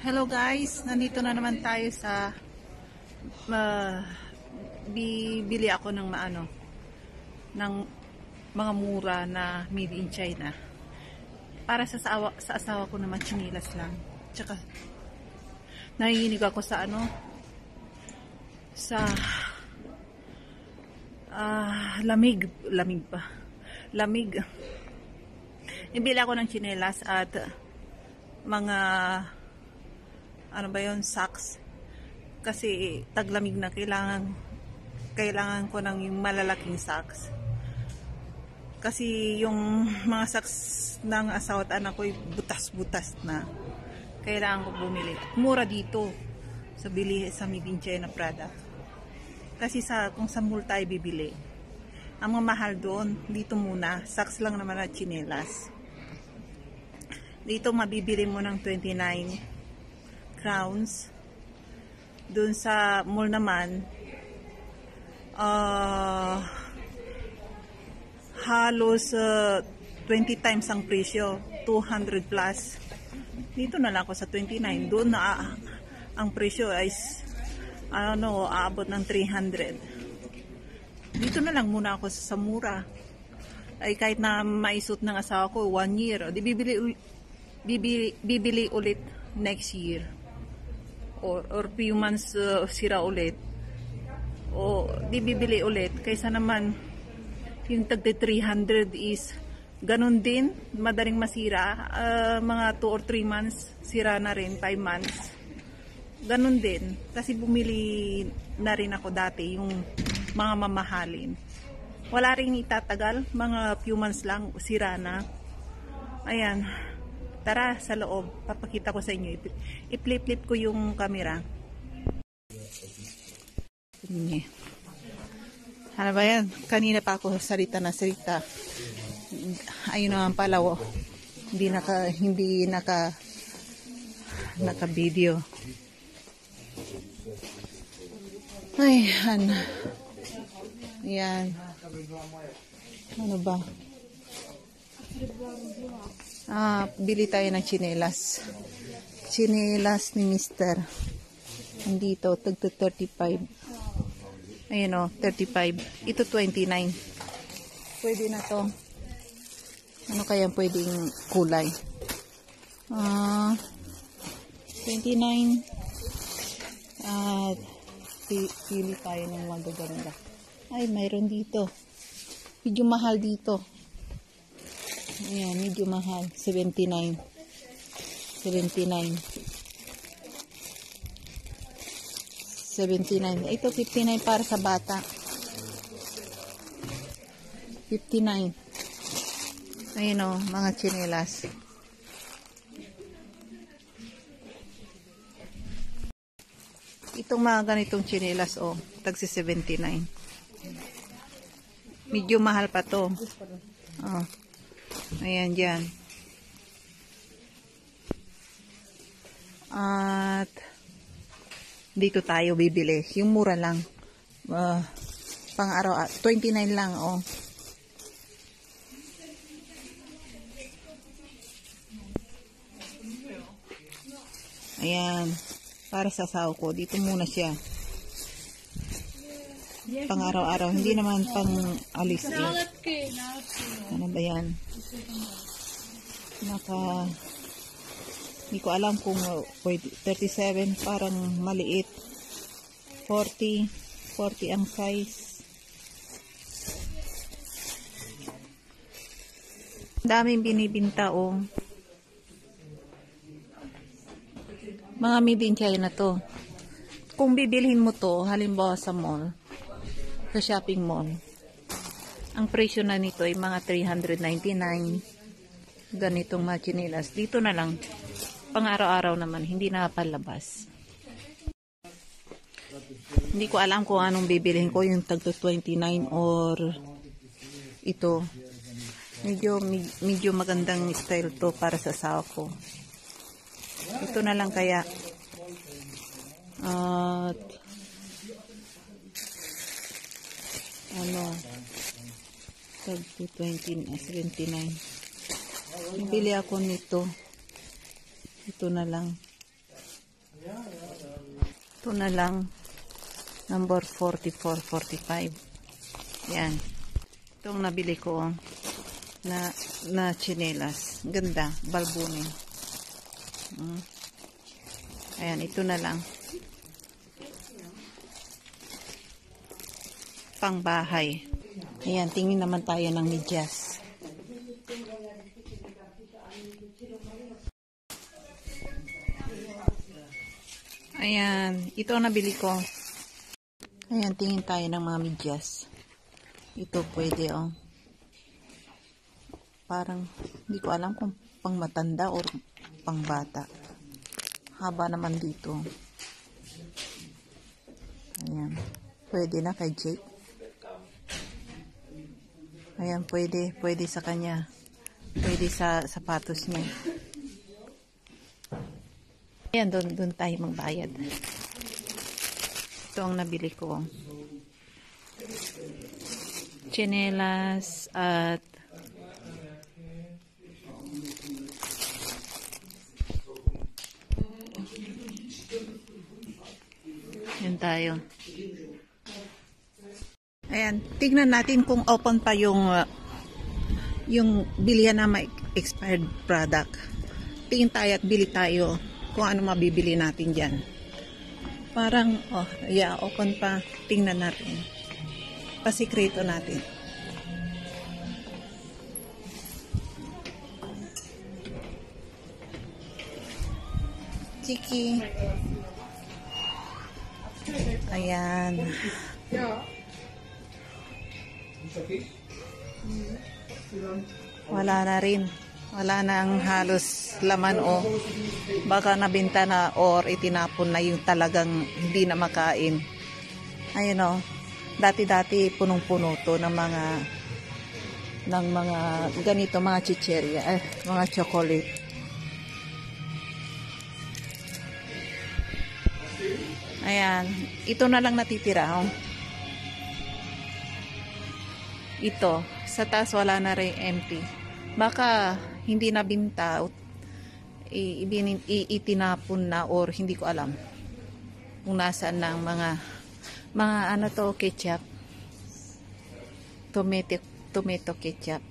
Hello guys, nandito na naman tayo sa bibili ako ng ng mga mura na made in China. Para sa asawa ko naman chinilas lang. Tsaka nahihinig ako sa sa lamig pa. Lamig. Ibili ako ng chinelas at mga socks, kasi taglamig na, kailangan ko ng yung malalaking socks, kasi yung mga socks ng asawa at anak ko butas-butas na. Kailangan ko bumili. Mura dito sa made in China product, kasi kung sa mall tayo bibili, ang mamahal doon. Dito muna socks lang naman at chinelas. Dito mabibili mo ng 29 crowns. Doon sa mall naman halos 20 times ang presyo, 200 plus. Dito na lang ako sa 29. Doon na ang presyo ay aabot ng 300. Dito na lang muna ako sa mura. Ay kahit na maisot ng asawa ko 1 year, di bibili ulit next year, or few months sira ulit, o di bibili ulit, kaysa naman yung tagde 300 is ganun din, madaling masira, mga 2 or 3 months sira na rin, 5 months ganun din. Kasi bumili na rin ako dati yung mga mamahalin, wala rin itatagal, mga few months lang sira na. Ayan, tara sa loob, papakita ko sa inyo. I-flip ko yung camera. Ano ba yan? Kanina pa ako salita. Ayun naman pala, hindi naka video. Ay, yan. Ano ba? Bili tayo ng chinelas. Chinelas ni Mister. Andito, tagto 35. Ayun 35. Ito 29. Pwede na to. Ano kaya pwedeng kulay? 29. At pili tayo ng magaganda. Ay, mayroon dito. Medyo mahal dito. Ayan, medyo mahal. 79. Ito 59 para sa bata. 59. Ayun mga chinelas. Itong mga ganitong chinelas tagsi 79. Medyo mahal pa to. Ayan dyan. At dito tayo bibili. Yung mura lang. Pang araw. 29 lang. Ayan. Para sa asawa ko. Dito muna siya. Pang araw-araw. Hindi naman pang alis. Ano ba yan? Hindi ko alam kung 37, parang maliit. 40 ang size. Daming binibinta mga made in China to. Kung bibilhin mo to halimbawa sa mall, sa shopping mall, ang presyo na nito ay mga 399. Ganitong mga chinelas. Dito na lang. Pang araw-araw naman. Hindi na palabas. Hindi ko alam kung anong bibilihin ko. Yung tagto 29 or ito. Medyo magandang style to para sa asawa ko. Ito na lang kaya. At tagto 79. Bili ako nito. Ito na lang. Ito na lang. Number 44, 45. Yan. Ito ang nabili ko na tsinelas. Ganda. Balbunin. Ayan. Ito na lang. Pangbahay. Ayan. Tingin naman tayo ng medyas. Ayan. Ito ang nabili ko. Ayan, tingin tayo ng mga medyas. Ito pwede, oh. Parang, hindi ko alam kung pang matanda o pang bata. Haba naman dito. Ayan. Pwede na kay Jake. Ayan, pwede. Pwede sa kanya. Pwede sa sapatos niya. Ayan, doon tayo magbayad. Ito ang nabili ko. Tsinelas at yan tayo. Ayan, tignan natin kung open pa yung bilihan na may expired product. Tingin tayo at bili tayo kung ano mabibili natin dyan. Parang, oh, yeah, open pa. Tingnan natin. Pasikreto natin. Chiki. Ayan. Wala na rin. Wala na ang halos laman o baka nabenta na or itinapon na yung talagang hindi na makain. Ayun o. Dati-dati punong-puno to ng mga ganito, mga chicheria, mga chocolate. Ayan. Ito na lang natitira. Oh. Ito. Sa taas wala na rin empty. Baka hindi nabinta itinapon na or hindi ko alam kung nasaan na ang mga ano to, ketchup, tomato ketchup.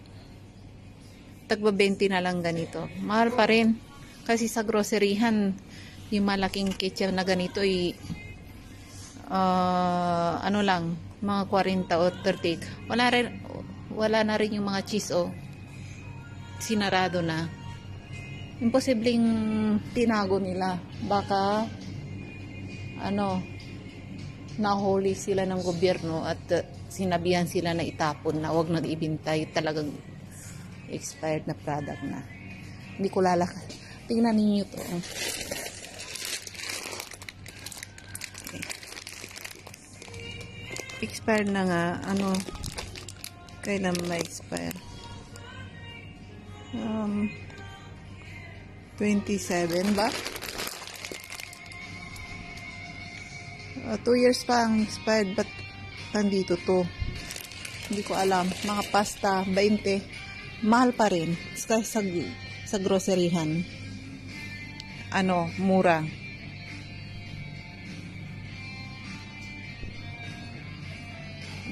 Tagba 20 na lang ganito. Mahal pa rin kasi sa groceryhan yung malaking ketchup na ganito ano lang, mga 40 o 30. Wala na rin yung mga cheese sinarado na. Imposibleng tinago nila. Baka nahuli sila ng gobyerno at sinabihan sila na itapon na wag na ibintay, talagang expired na product na. Hindi ko lalakas. Tingnan ninyo to. Okay. Expired na nga. Kailan ma-expire? 27 ba? 2 years pa ang expired, but nandito to. Hindi ko alam. Mga pasta, 20. Mahal pa rin. Sa groceryhan. Mura.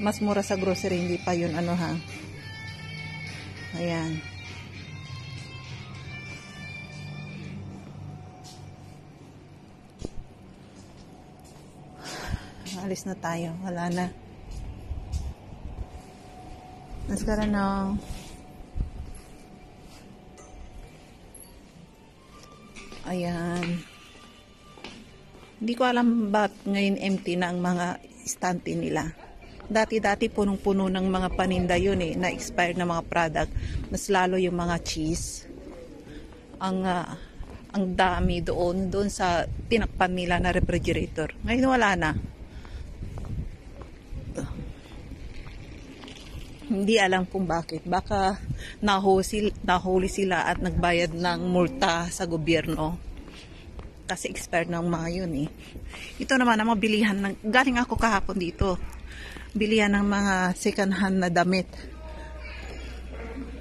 Mas mura sa grocery, hindi pa yun ha. Ayan. Alis na tayo. Wala na. Naskara na. Ayan. Hindi ko alam ba't ngayon empty na ang mga stante nila. Dati-dati punong-puno ng mga paninda yun na expired na mga product. Mas lalo yung mga cheese. Ang dami doon sa tinakpan nila na refrigerator. Ngayon wala na. Hindi alam kung bakit. Baka nahuli sila at nagbayad ng multa sa gobyerno. Kasi expired ng mga yun Ito naman ang mabilihan. Galing ako kahapon dito. Bilihan ng mga second hand na damit.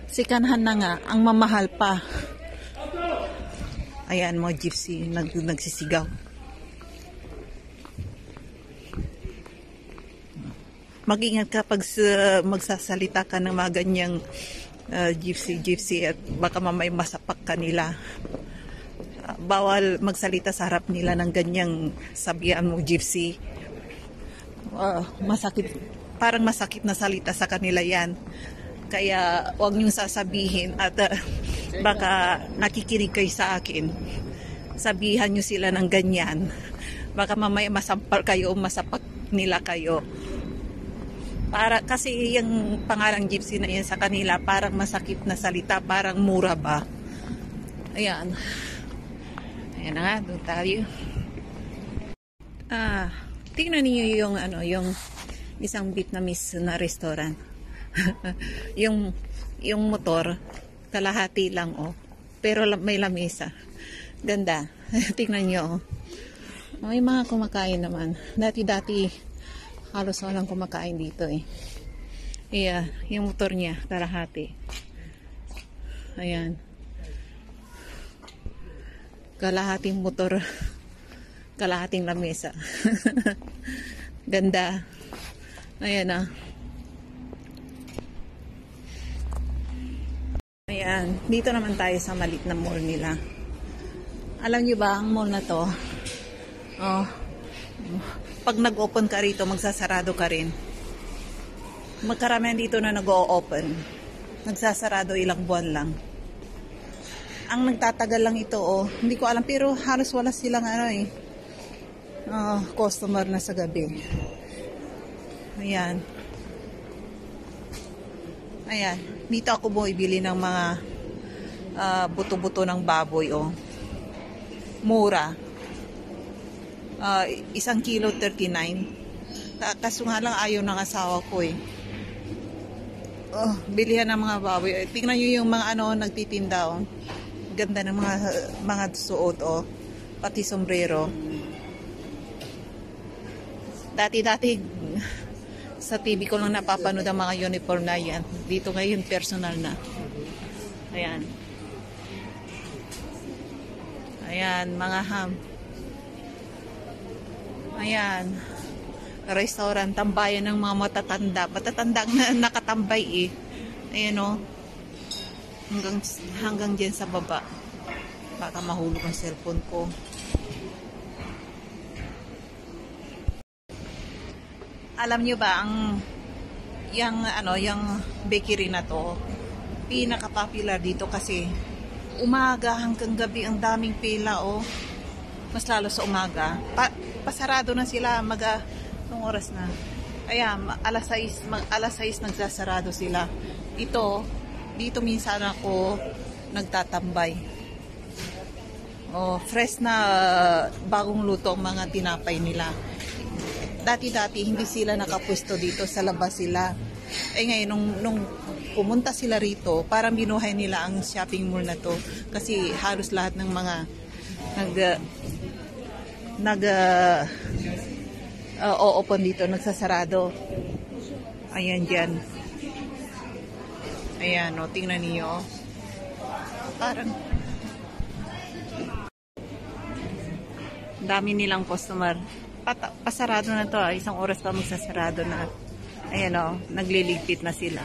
Second hand na nga. Ang mamahal pa. Ayan mo, gypsy. Nagsisigaw. mag-ingat ka pag magsasalita ka ng mga ganyang gypsy at baka mamay masapak ka nila. Bawal magsalita sa harap nila ng ganyang sabihan mo gypsy. Masakit, parang masakit na salita sa kanila yan. Kaya huwag niyong sasabihin at baka nakikinig kayo sa akin. Sabihan niyo sila ng ganyan. Baka mamaya masampal kayo o masapak nila kayo. Kasi yung pangalang gypsy na yan sa kanila parang masakit na salita, parang mura ba. Ayan. Ayan na nga, doon tayo. Tingnan niyo yung isang Vietnamese na restaurant. yung motor, kalahati lang pero may lamesa. Ganda. Tingnan niyo May mga kumakain naman. Dati halos walang kumakain dito yung motor niya, kalahati. Ayan. Kalahating motor, kalahating lamesa. Ganda. Ayan Ayan, dito naman tayo sa maliit na mall nila. Alam niyo ba, ang mall na to, pag nag-open ka rito, magsasarado ka rin. Magkaramihan dito na nag-o-open. Nagsasarado ilang buwan lang. Ang nagtatagal lang ito, hindi ko alam, pero halos wala silang customer na sa gabi. Ayan. Ayan. Dito ako bumibili ng mga buto-buto ng baboy, Mura. 1 kilo 39. Kaso nga lang ayaw ng asawa ko bilihan ng mga baboy. Tingnan nyo yung mga nagtitinda, Ganda ng mga suot, pati sombrero. Dati sa TV ko lang napapanood ang mga uniform na yan. Dito ngayon personal na. Ayan. Ayan, mga ham. Ayan. Restaurant, tambayan ng mga matatanda. Matatanda na nakatambay Ayan hanggang dyan sa baba. Baka mahulog ang cellphone ko. Alam nyo ba yung bakery na to, pinaka-popular dito kasi umaga hanggang gabi ang daming pila mas lalo sa umaga. Pasarado na sila nung oras na. Kaya alas 6 nagsasarado sila. Dito minsan ako nagtatambay. Fresh na bagong luto ang mga tinapay nila. Dati hindi sila nakapwesto dito, sa labas sila. Ngayon nung pumunta sila rito, parang binuhay nila ang shopping mall na to kasi halos lahat ng mga open dito, nagsasarado. Ayan dyan. Ayan tingnan niyo. Parang dami nilang customer. Pasarado na to, 1 oras pa magsasarado na. Ayan nagliligpit na sila.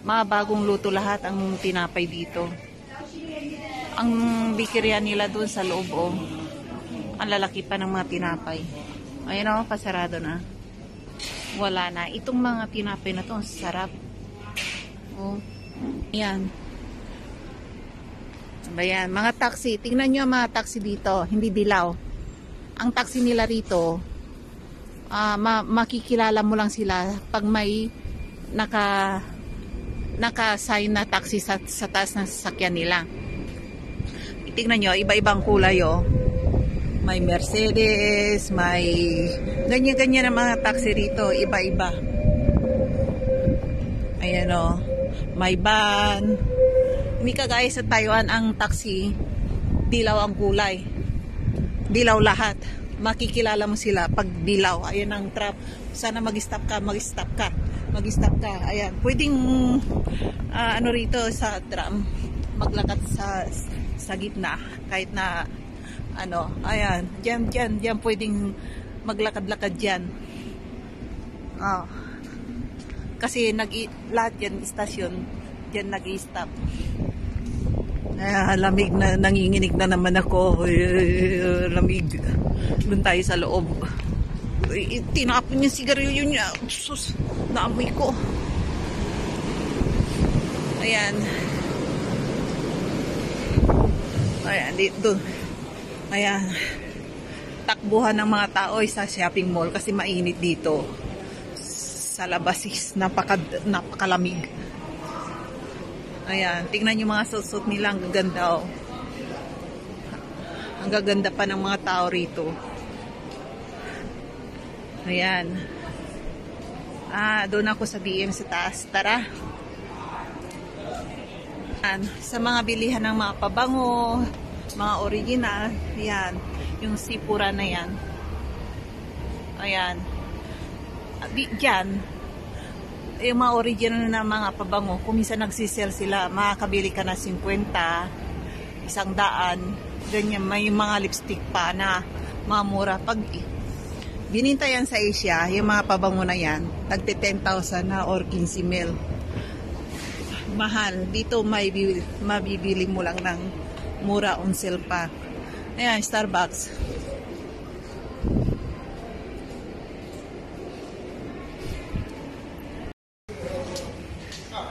Mga bagong luto lahat ang tinapay dito. Ang bakery nila doon sa loob ang lalaki pa ng mga tinapay. Ayan pasarado na. Wala na. Itong mga tinapay na to, ang sarap. Ayan. Ayan, mga taxi. Tingnan nyo mga taxi dito. Hindi dilaw. Ang taxi nila rito, makikilala mo lang sila pag may naka-sign na taxi sa taas ng sasakyan nila. Tingnan nyo, iba-ibang kulay May Mercedes, may ganyan-ganyan ang mga taxi rito, iba-iba. Ayan may van. Hindi kagaya sa Taiwan, ang taxi dilaw ang kulay. Dilaw lahat. Makikilala mo sila pag dilaw. Ayan ang trap. Sana mag-stop ka. Ayan. Pwedeng rito sa tram maglakad sa gitna kahit na ayan. Diyan pwedeng maglakad-lakad diyan. Oh. Kasi lahat yan, istasyon, dyan nag-i-stop. Lamig na, nanginginig na naman ako. Lamig. Doon tayo sa loob. Tinapon yung sigarilyo niya. Sus, naamoy ko. Ayan. Ayan, dito. Ayan. Takbuhan ng mga tao sa shopping mall kasi mainit dito. Sa labas is napakalamig. Ayan, tingnan yung mga suot nila, ang gaganda oh. Ang gaganda pa ng mga tao rito. Ayan. Doon ako sa BM sa taas. Tara. Ayan, sa mga bilihan ng mga pabango, mga original, ayan, yung sipura na yan. Ayan. Diyan, yung mga original na mga pabango, kung minsan nagsisell sila, makakabili ka na 50, 100, ganyan. May mga lipstick pa na mga mura. Pag bininta yan sa Asia, yung mga pabango na yan, tagti 10,000 na or 15,000. Mahal. Dito mabibili mo lang ng mura on sale pa. Ayan, Starbucks.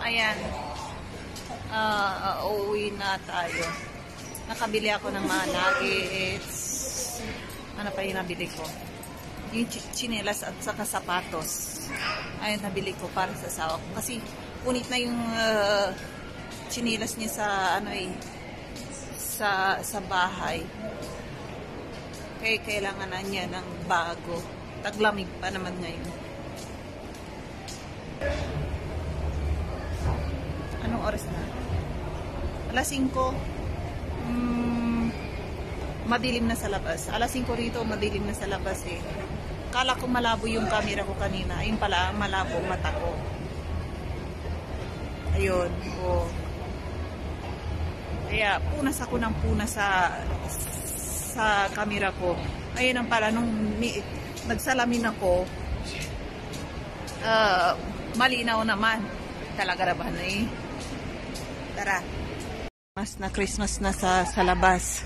Ayan. Uuwi na tayo. Nakabili ako ng mga nuggets. Ano pa yung nabili ko? Yung chinelas at saka sapatos. Ayun, nabili ko para sa asawa ko. Kasi punit na yung chinelas niya sa ano sa bahay. Kaya kailangan na niya ng bago. Taglamig pa naman ngayon. Anong oras na? Alas 5. Madilim na sa labas. Alas 5 rito, madilim na sa labas eh. Kala ko malabo yung camera ko kanina. Ayun pala, malabo mata ko. Ayun. Oh. Kaya punas ako ng punas sa camera ko. Ayun ang pala, nung nagsalamin ako, malinaw naman. Talaga na ba na eh? Tara. Christmas na sa labas.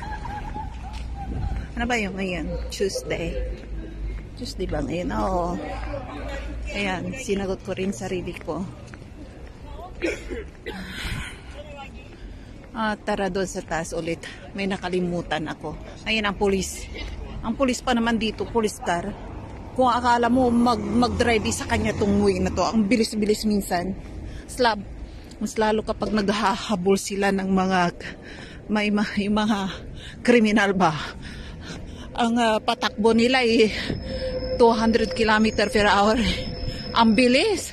Ano ba yung ngayon? Tuesday. Tuesday ba ngayon? Oo. Ayan, sinagot ko rin sarili ko. Tara doon sa taas ulit. May nakalimutan ako. Ayan ang pulis. Ang pulis pa naman dito, police car. Kung akala mo mag-drive sa kanya tong way na to, ang bilis-bilis minsan. Slab. Mas lalo kapag naghahabol sila ng mga may mga kriminal ba. Ang patakbo nila ay 200 km/h. Ang bilis.